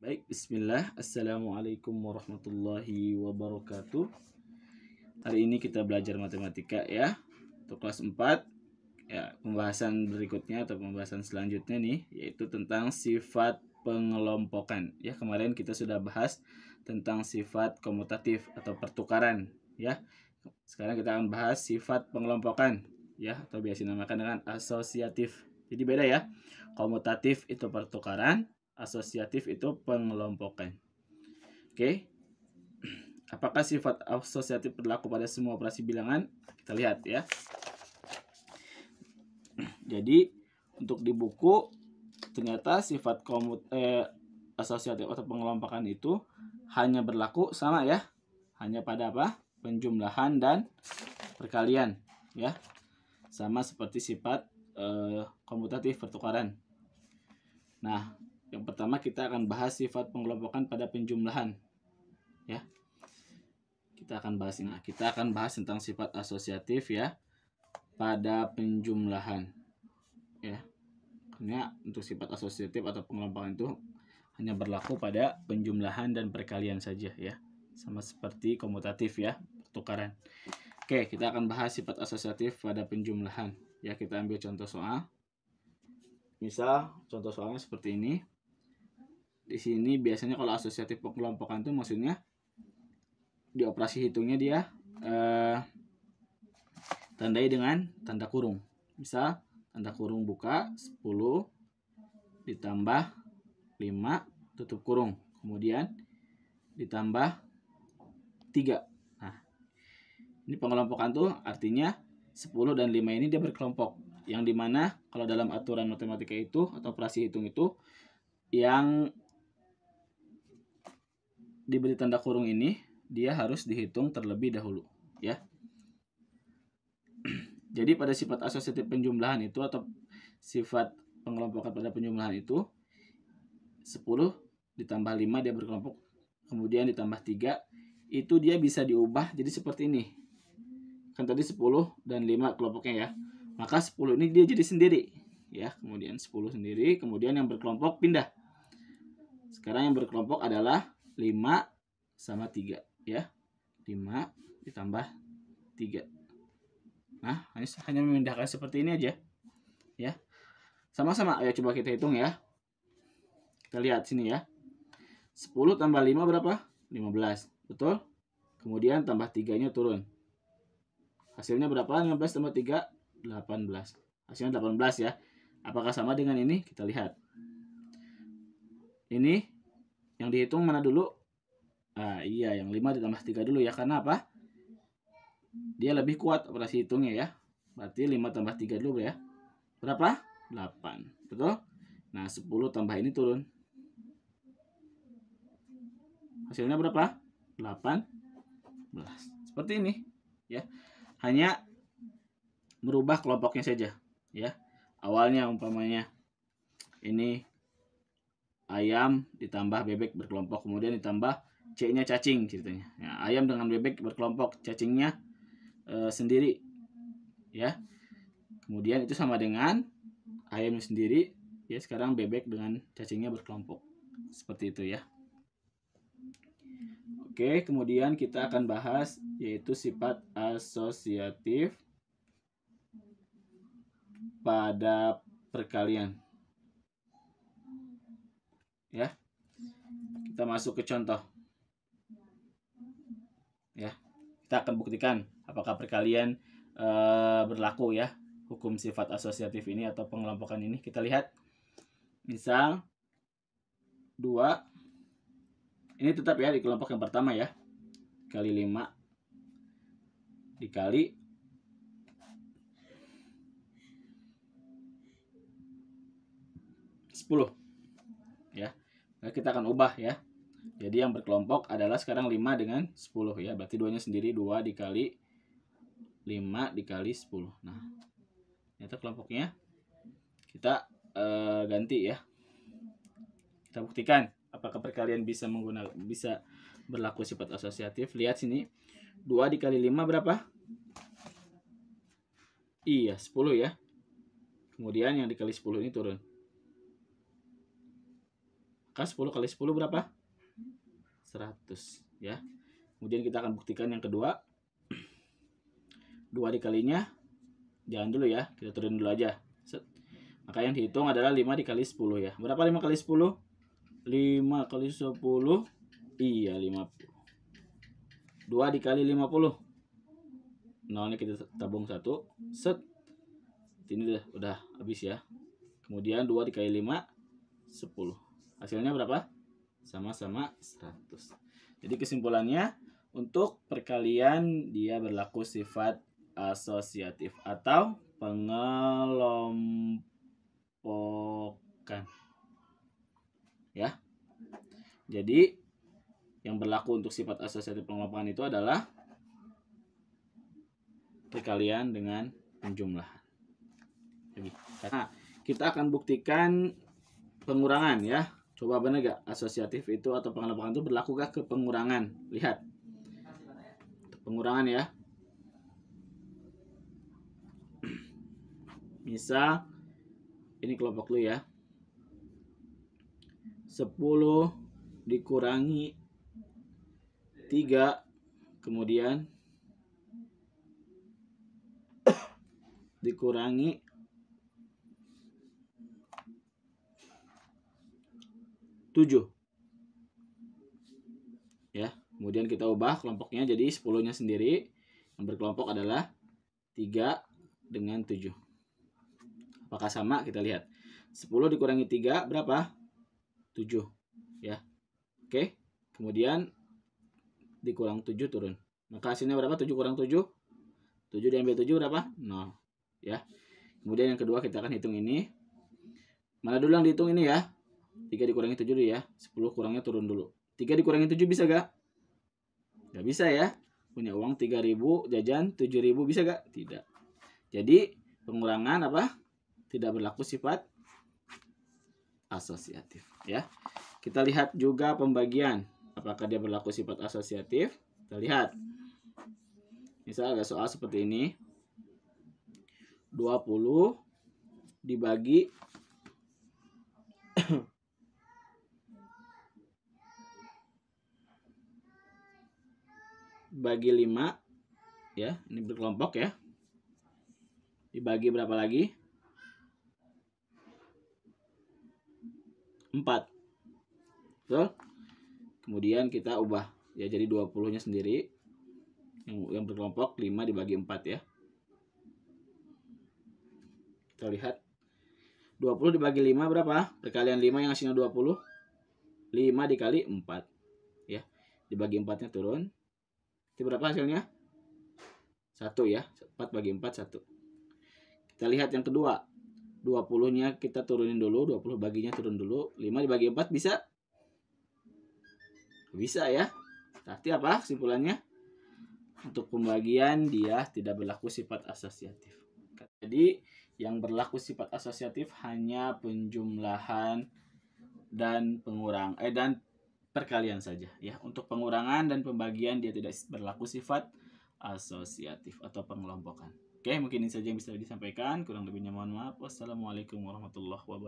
Baik, bismillah. Assalamualaikum warahmatullahi wabarakatuh. Hari ini kita belajar matematika ya. Untuk kelas 4. Ya, pembahasan berikutnya atau pembahasan selanjutnya nih yaitu tentang sifat pengelompokan. Ya, kemarin kita sudah bahas tentang sifat komutatif atau pertukaran ya. Sekarang kita akan bahas sifat pengelompokan ya, atau biasa dinamakan dengan asosiatif. Jadi beda ya. Komutatif itu pertukaran, asosiatif itu pengelompokan. Oke. Apakah sifat asosiatif berlaku pada semua operasi bilangan? Kita lihat ya. Jadi untuk di buku ternyata sifat asosiatif atau pengelompokan itu hanya berlaku sama ya. Hanya pada apa? Penjumlahan dan perkalian ya. Sama seperti sifat komutatif pertukaran. Nah, yang pertama kita akan bahas sifat pengelompokan pada penjumlahan ya. Kita akan bahas tentang sifat asosiatif ya pada penjumlahan ya. Karena untuk sifat asosiatif atau pengelompokan itu hanya berlaku pada penjumlahan dan perkalian saja ya. Sama seperti komutatif ya, pertukaran. Oke, kita akan bahas sifat asosiatif pada penjumlahan. Ya, kita ambil contoh soal. Misal contoh soalnya seperti ini. Di sini biasanya kalau asosiatif pengelompokan itu maksudnya di operasi hitungnya dia tandai dengan tanda kurung. Misal tanda kurung buka 10 ditambah 5 tutup kurung. Kemudian ditambah 3. Nah, ini pengelompokan tuh artinya 10 dan 5 ini dia berkelompok. Yang dimana kalau dalam aturan matematika itu atau operasi hitung itu yang diberi tanda kurung ini dia harus dihitung terlebih dahulu ya. Jadi pada sifat asosiatif penjumlahan itu atau sifat pengelompokan pada penjumlahan itu 10 ditambah 5 dia berkelompok, kemudian ditambah 3 itu dia bisa diubah jadi seperti ini. Kan tadi 10 dan 5 kelompoknya ya. Maka 10 ini dia jadi sendiri ya. Kemudian 10 sendiri, kemudian yang berkelompok pindah. Sekarang yang berkelompok adalah 5 sama 3 ya. 5 ditambah 3. Nah, hanya memindahkan seperti ini aja ya. Sama-sama, ayo coba kita hitung ya. Kita lihat sini ya. 10 tambah 5 berapa? 15. Betul? Kemudian tambah 3-nya turun. Hasilnya berapa? 15 tambah 3, 18. Hasilnya 18 ya. Apakah sama dengan ini? Kita lihat. Ini yang dihitung mana dulu? Iya, yang 5 ditambah 3 dulu ya. Karena apa? Dia lebih kuat operasi hitungnya ya. Berarti 5 tambah 3 dulu ya. Berapa? 8. Betul? Nah, 10 tambah ini turun. Hasilnya berapa? 18. Seperti ini ya. Hanya merubah kelompoknya saja ya. Awalnya umpamanya ini ayam ditambah bebek berkelompok, kemudian ditambah C-nya cacing ceritanya. Ya, ayam dengan bebek berkelompok, cacingnya sendiri ya. Kemudian itu sama dengan ayamnya sendiri ya, sekarang bebek dengan cacingnya berkelompok. Seperti itu ya. Oke, kemudian kita akan bahas yaitu sifat asosiatif pada perkalian. Ya. Kita masuk ke contoh. Ya. Kita akan buktikan apakah perkalian berlaku ya hukum sifat asosiatif ini atau pengelompokan ini. Kita lihat. Misal 2 ini tetap ya di kelompok yang pertama ya. Kali 5 dikali 10 ya. Nah, kita akan ubah ya. Jadi yang berkelompok adalah sekarang 5 dengan 10 ya. Berarti 2-nya sendiri 2 dikali 5 dikali 10. Nah, ternyata kelompoknya kita ganti ya. Kita buktikan apakah perkalian bisa berlaku sifat asosiatif. Lihat sini. 2 dikali 5 berapa? Iya, 10 ya. Kemudian yang dikali 10 ini turun. Maka 10 kali 10 berapa? 100 ya. Kemudian kita akan buktikan yang kedua. 2 dikalinya jangan dulu ya, kita turunin dulu aja. Set. Maka yang dihitung adalah 5 dikali 10 ya. Berapa 5 kali 10? 5 kali 10 iya 50. 2 dikali 50. Nolnya kita tabung 1. Set. Ini udah habis ya. Kemudian 2 dikali 5 10. Hasilnya berapa? Sama-sama 100. Jadi kesimpulannya, untuk perkalian dia berlaku sifat asosiatif atau pengelompokan. Ya. Jadi yang berlaku untuk sifat asosiatif pengelompokan itu adalah perkalian dengan penjumlahan. Nah, kita akan buktikan pengurangan ya. Coba benar gak asosiatif itu atau pengelompokan itu berlaku gak ke pengurangan? Lihat. Pengurangan ya. Misal ini kelompok lu ya. 10 dikurangi 3 kemudian dikurangi 7 ya. Kemudian kita ubah kelompoknya jadi 10-nya sendiri. Yang berkelompok adalah 3 dengan 7. Apakah sama? Kita lihat. 10 dikurangi 3 berapa? 7 ya. Oke. Kemudian dikurang 7 turun. Maka hasilnya berapa? 7 kurang 7. 7 diambil 7 berapa? 0 ya. Kemudian yang kedua kita akan hitung ini. Mana dulu yang dihitung ini ya? 3 dikurangi 7 dulu ya. 10 kurangnya turun dulu. 3 dikurangi 7 bisa gak? Gak bisa ya. Punya uang 3.000, jajan 7.000 bisa gak? Tidak. Jadi pengurangan apa? Tidak berlaku sifat asosiatif ya. Kita lihat juga pembagian. Apakah dia berlaku sifat asosiatif? Kita lihat. Misal ada soal seperti ini. 20 dibagi bagi 5 ya, ini berkelompok ya. Dibagi berapa lagi? 4. Betul? Kemudian kita ubah ya jadi 20-nya sendiri. Yang berkelompok 5 dibagi 4 ya. Kita lihat. 20 dibagi 5 berapa? Perkalian 5 yang hasilnya 20. 5 dikali 4 ya. Dibagi 4-nya turun. Itu berapa hasilnya? 1 ya. 4 bagi 4 1. Kita lihat yang kedua. 20-nya kita turunin dulu, 20 baginya turun dulu. 5 dibagi 4 bisa? Bisa ya. Berarti apa kesimpulannya? Untuk pembagian dia tidak berlaku sifat asosiatif. Jadi yang berlaku sifat asosiatif hanya penjumlahan dan dan perkalian saja ya. Untuk pengurangan dan pembagian dia tidak berlaku sifat asosiatif atau pengelompokan. Oke, mungkin ini saja yang bisa disampaikan. Kurang lebihnya mohon maaf. Wassalamualaikum warahmatullahi wabarakatuh.